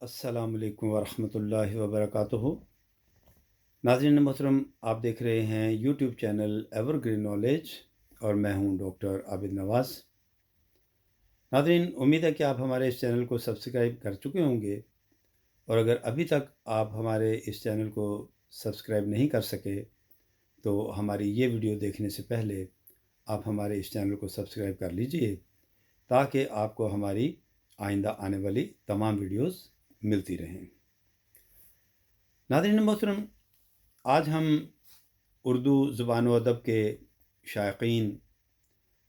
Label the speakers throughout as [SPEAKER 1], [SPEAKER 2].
[SPEAKER 1] अस्सलाम वालेकुम वरहमतुल्लाहि वबरकातुहू। नाज़रीन मोहतरम, आप देख रहे हैं यूट्यूब चैनल एवरग्रीन नॉलेज और मैं हूं डॉक्टर आबिद नवाज़। नाज़रीन, उम्मीद है कि आप हमारे इस चैनल को सब्सक्राइब कर चुके होंगे, और अगर अभी तक आप हमारे इस चैनल को सब्सक्राइब नहीं कर सके तो हमारी ये वीडियो देखने से पहले आप हमारे इस चैनल को सब्सक्राइब कर लीजिए, ताकि आपको हमारी आइंदा आने वाली तमाम वीडियोस मिलती रहें। नाज़रीन मोहतरम, आज हम उर्दू ज़ुबान व अदब के शायकीन,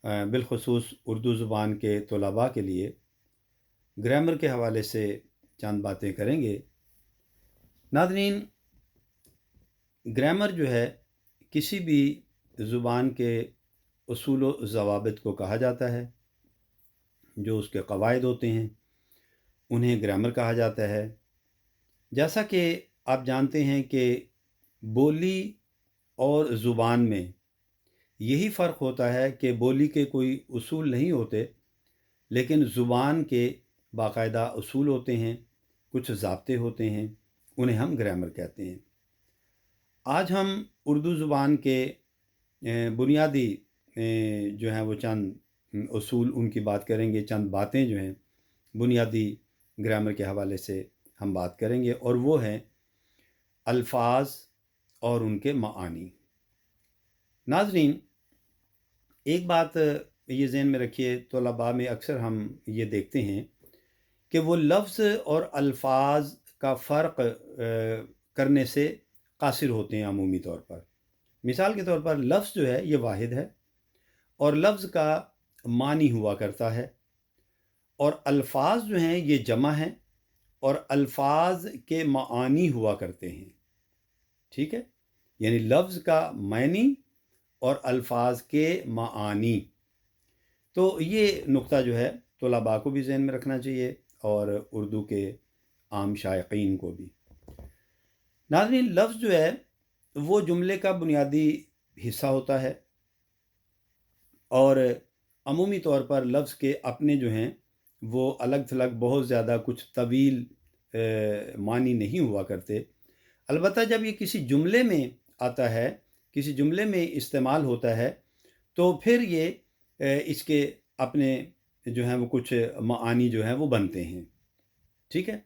[SPEAKER 1] बिलखुसूस उर्दू ज़ुबान के तलबा के लिए ग्रामर के हवाले से चंद बातें करेंगे। नाज़रीन, ग्रामर जो है किसी भी ज़ुबान के उसूल व ज़वाबित को कहा जाता है। जो उसके क़वाइद होते हैं उन्हें ग्रामर कहा जाता है। जैसा कि आप जानते हैं कि बोली और ज़ुबान में यही फ़र्क होता है कि बोली के कोई उसूल नहीं होते, लेकिन ज़ुबान के बाकायदा उसूल होते हैं, कुछ ज़ाब्ते होते हैं, उन्हें हम ग्रामर कहते हैं। आज हम उर्दू ज़ुबान के बुनियादी जो हैं वो चंद उसूल उनकी बात करेंगे। चंद बातें जो हैं बुनियादी ग्रामर के हवाले से हम बात करेंगे, और वो हैं अल्फाज और उनके मानी। नाज़रीन, एक बात ये ज़हन में रखिए, तलबा में अक्सर हम ये देखते हैं कि वो लफ्ज़ और अल्फाज का फ़र्क करने से कासिर होते हैं अमूमी तौर पर। मिसाल के तौर पर लफ्ज़ जो है ये वाहिद है और लफ्ज़ का मानी हुआ करता है, और अल्फाज जो हैं ये जमा हैं और अल्फाज के मानी हुआ करते हैं। ठीक है, यानी लफ्ज़ का मानी और अल्फाज के मानी। तो ये नुक्ता जो है तलबा को भी ज़हन में रखना चाहिए और उर्दू के आम शायकीन को भी। नाज़रीन, लफ्ज़ जो है वो जुमले का बुनियादी हिस्सा होता है, और अमूमी तौर पर लफ्ज़ के अपने जो हैं वो अलग थलग बहुत ज़्यादा कुछ तवील मानी नहीं हुआ करते। अलबत्ता जब ये किसी जुमले में आता है, किसी जुमले में इस्तेमाल होता है, तो फिर ये इसके अपने जो हैं वो कुछ मानी जो हैं वो बनते हैं। ठीक है,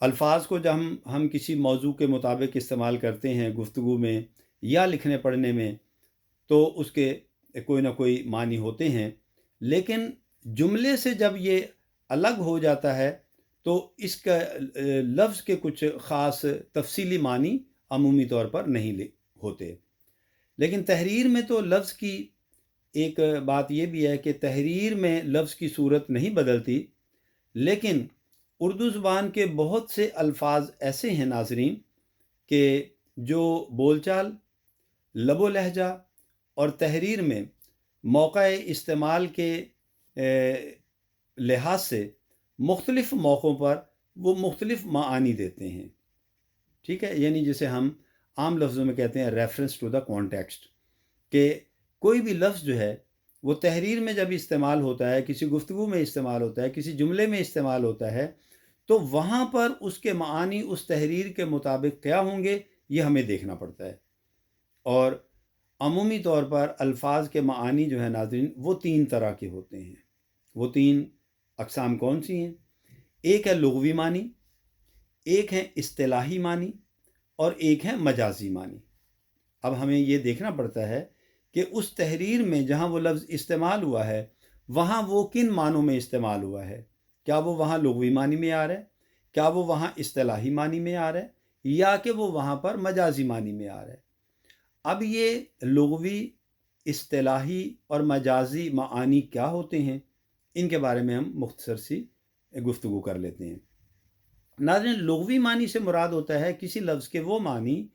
[SPEAKER 1] अल्फाज को जब हम किसी मौजू के मुताबिक इस्तेमाल करते हैं गुफ्तगू में या लिखने पढ़ने में, तो उसके कोई ना कोई मानी होते हैं, लेकिन जुमले से जब ये अलग हो जाता है तो इसका लफ्ज़ के कुछ ख़ास तफसीली मानी अमूमी तौर पर नहीं होते। लेकिन तहरीर में तो लफ्ज़ की एक बात ये भी है कि तहरीर में लफ्ज़ की सूरत नहीं बदलती, लेकिन उर्दू ज़ुबान के बहुत से अल्फाज ऐसे हैं नाज़रीन कि जो बोलचाल, लबो लहजा और तहरीर में मौक़ा इस्तेमाल के लिहाज से मुख्तलिफ़ मौक़ों पर वो मुख्तलिफ़ मानी देते हैं। ठीक है, यानी जिसे हम आम लफ्ज़ों में कहते हैं रेफरेंस टू द कॉन्टेक्स्ट, कि कोई भी लफ्ज़ जो है वो तहरीर में जब इस्तेमाल होता है, किसी गुफ्तगू में इस्तेमाल होता है, किसी जुमले में इस्तेमाल होता है, तो वहाँ पर उसके मानी उस तहरीर के मुताबिक क्या होंगे ये हमें देखना पड़ता है। और अमूमी तौर पर अल्फाज के मानी जो है नाज़रीन वो तीन तरह के होते हैं। वो तीन अक़साम कौन सी हैं? एक है लुग़वी मानी, एक है इस्तिलाही मानी, और एक है मजाजी मानी। अब हमें ये देखना पड़ता है कि उस तहरीर में जहाँ वो लफ्ज़ इस्तेमाल हुआ है वहाँ वो किन मानों में इस्तेमाल हुआ है। क्या वो वहाँ लुग़वी मानी में आ रहा है, क्या वो वहाँ इस्तिलाही मानी में आ रहा है, या कि वो वहाँ पर मजाजी मानी में आ रहा है। अब ये लुग़वी, इस्तिलाही और मजाजी मानी क्या होते हैं, इनके बारे में हम मुख्तसर सी गुफ्तगू कर लेते हैं। नाज़रीन, लुग़वी मानी से मुराद होता है किसी लफ्ज़ के वो मानी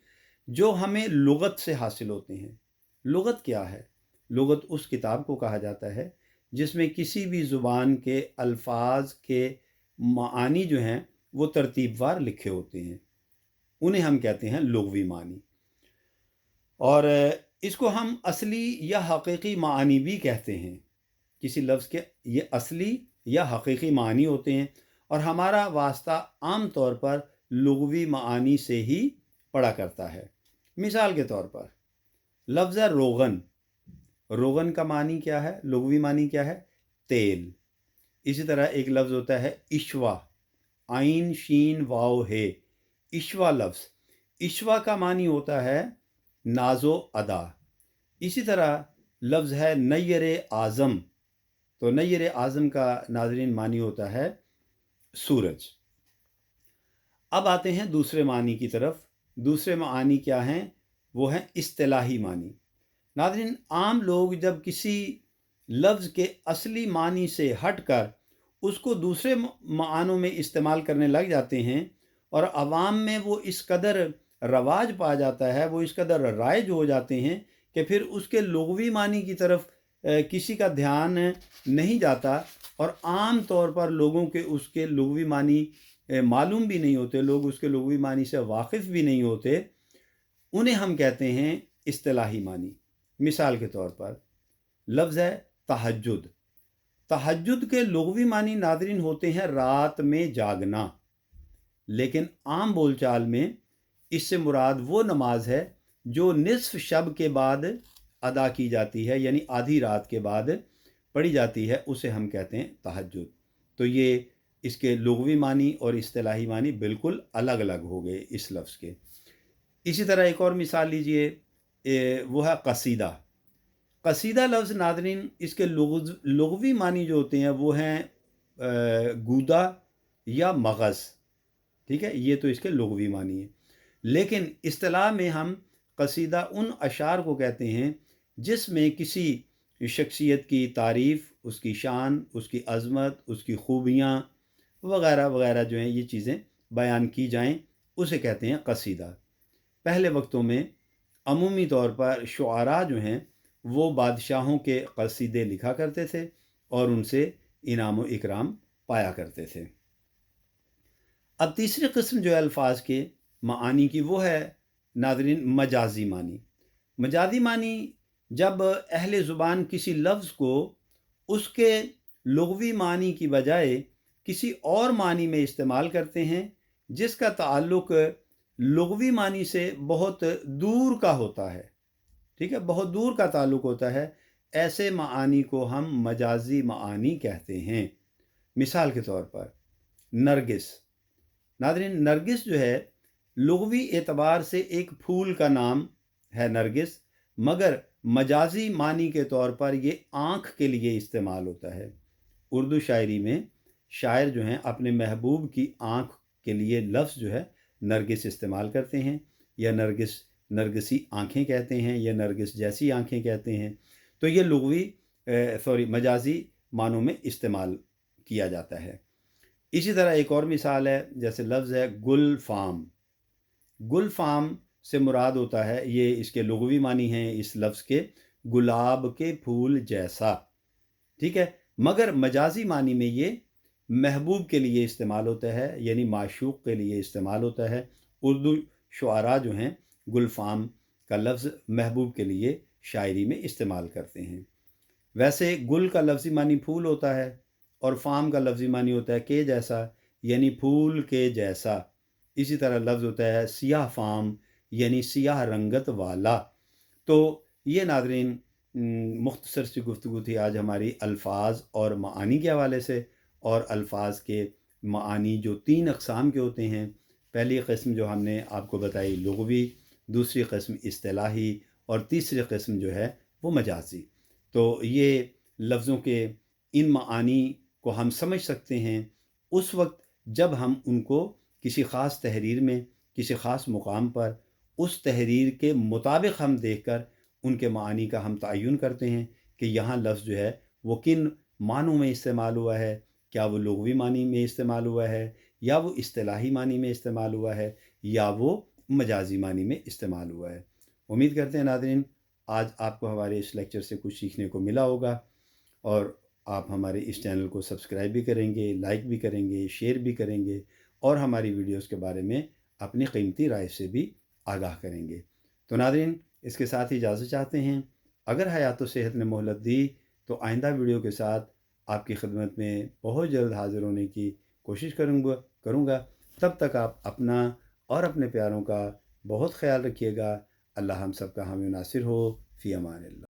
[SPEAKER 1] जो हमें लुग़त से हासिल होते हैं। लुग़त क्या है? लुग़त उस किताब को कहा जाता है जिसमें किसी भी ज़ुबान के अल्फाज के मानी जो हैं वो तरतीबवार लिखे होते हैं, उन्हें हम कहते हैं लुग़वी मानी। और इसको हम असली या हकीकी मानी भी कहते हैं। किसी लफ्ज़ के ये असली या हकीकी मानी होते हैं, और हमारा वास्ता आम तौर पर लुग़वी मानी से ही पड़ा करता है। मिसाल के तौर पर लफ्ज़ है रोगन। रोगन का मानी क्या है, लुग़वी मानी क्या है? तेल। इसी तरह एक लफ्ज़ होता है इश्वा, आइन शीन वाव है, इश्वा लफ्ज़। इश्वा का मानी होता है नाजो अदा। इसी तरह लफ्ज़ है नैयर आज़म। तो नैयर आज़म का नाज़रीन मानी होता है सूरज। अब आते हैं दूसरे मानी की तरफ। दूसरे मानी क्या हैं? वो हैं इस्तिलाही मानी। नाज़रीन, आम लोग जब किसी लफ्ज़ के असली मानी से हटकर उसको दूसरे मानों में इस्तेमाल करने लग जाते हैं और अवाम में वो इस कदर रवाज पा जाता है, वो इस कदर राइज हो जाते हैं कि फिर उसके लुग़वी मानी की तरफ किसी का ध्यान नहीं जाता और आम तौर पर लोगों के उसके लुग़वी मानी मालूम भी नहीं होते, लोग उसके लुग़वी मानी से वाकिफ़ भी नहीं होते। उन्हें हम कहते हैं इस्तिलाही मानी। मिसाल के तौर पर लफ्ज़ है तहज्जुद। तहज्जुद के लुग़वी मानी नाज़रीन होते हैं रात में जागना, लेकिन आम बोलचाल में इससे मुराद वो नमाज है जो निस्फ शब के बाद अदा की जाती है, यानी आधी रात के बाद पढ़ी जाती है, उसे हम कहते हैं तहज्जुद। तो ये इसके लुग़वी मानी और इस्तिलाही मानी बिल्कुल अलग अलग हो गए इस लफ्ज़ के। इसी तरह एक और मिसाल लीजिए, वो है कसीदा। कसीदा लफ्ज़ नाज़रीन इसके लुग़वी मानी जो होते हैं वो हैं गूदा या मगज़। ठीक है, ये तो इसके लुग़वी मानी है। लेकिन इस्तिलाह में हम कसीदा उन अशार को कहते हैं जिसमें किसी शख्सियत की तारीफ़, उसकी शान, उसकी अज़मत, उसकी खूबियाँ वग़ैरह वग़ैरह जो हैं ये चीज़ें बयान की जाएँ, उसे कहते हैं कसीदा। पहले वक्तों में अमूमी तौर पर शुआरा जो हैं वो बादशाहों के कसीदे लिखा करते थे और उनसे इनाम व इकराम पाया करते थे। अब तीसरी किस्म जो है अल्फाज के मानी की वो है नाज़रीन मजाजी मानी। मजाजी मानी जब अहले ज़ुबान किसी लफ्ज़ को उसके लुग़वी मानी की बजाय किसी और मानी में इस्तेमाल करते हैं जिसका ताल्लुक़ लुग़वी मानी से बहुत दूर का होता है। ठीक है, बहुत दूर का ताल्लुक़ होता है, ऐसे मानी को हम मजाजी मानी कहते हैं। मिसाल के तौर पर नरगिस। नाज़रीन, नरगिस जो है लुग़वी एतबार से एक फूल का नाम है नरगिस, मगर मजाजी मानी के तौर पर ये आँख के लिए इस्तेमाल होता है। उर्दू शायरी में शायर जो हैं अपने महबूब की आँख के लिए लफ्ज़ जो है नरगिस इस्तेमाल करते हैं, या नरगिसी आँखें कहते हैं, या नरगिस जैसी आँखें कहते हैं। तो ये लुग़वी मजाजी मानों में इस्तेमाल किया जाता है। इसी तरह एक और मिसाल है, जैसे लफ्ज़ है गुलफ़ाम। गुलफ़ाम से मुराद होता है, ये इसके लुग़वी मानी हैं इस लफ्ज़ के, गुलाब के फूल जैसा। ठीक है, मगर मजाजी मानी में ये महबूब के लिए इस्तेमाल होता है, यानी माशूक़ के लिए इस्तेमाल होता है। उर्दू शुआरा जो हैं गुलफ़ाम का लफ्ज़ महबूब के लिए शायरी में इस्तेमाल करते हैं। वैसे गुल का लफ्ज़ी मानी फूल होता है और फ़ाम का लफ्ज़ी मानी होता है के जैसा, यानी फूल के जैसा। इसी तरह लफ्ज़ होता है सियाह फ़ाम, यानी सियाह रंगत वाला। तो ये नाज़रीन मुख्तसर सी गुफ्तगू थी आज हमारी अल्फाज और मानी के हवाले से, और अल्फाज के मानी जो 3 अक़साम के होते हैं। पहली किस्म जो हमने आपको बताई लुग़वी, दूसरी किस्म इस्तिलाही, और तीसरी किस्म जो है वो मजाजी। तो ये लफ्ज़ों के इन मानी को हम समझ सकते हैं उस वक्त जब हम उनको किसी ख़ास तहरीर में, किसी ख़ास मुकाम पर, उस तहरीर के मुताबिक हम देखकर उनके मानी का हम तयन करते हैं कि यहाँ लफ्ज़ जो है वो किन मानों में इस्तेमाल हुआ है। क्या वो लुग़वी मानी में इस्तेमाल हुआ है, या वो इस्तिलाही मानी में इस्तेमाल हुआ है, या वो मजाजी मानी में इस्तेमाल हुआ है। उम्मीद करते हैं नाज़रीन आज आपको हमारे इस लेक्चर से कुछ सीखने को मिला होगा, और आप हमारे इस चैनल को सब्सक्राइब भी करेंगे, लाइक भी करेंगे, शेयर भी करेंगे, और हमारी वीडियोस के बारे में अपनी कीमती राय से भी आगाह करेंगे। तो नाज़रीन इसके साथ ही इजाज़त चाहते हैं। अगर हयात व सेहत ने मोहलत दी तो आइंदा वीडियो के साथ आपकी खिदमत में बहुत जल्द हाज़िर होने की کوشش کروں گا. تب تک آپ اپنا اور اپنے پیاروں کا بہت خیال رکھیے گا. اللہ ہم سب کا حامی و ناصر ہو. فی امان اللہ.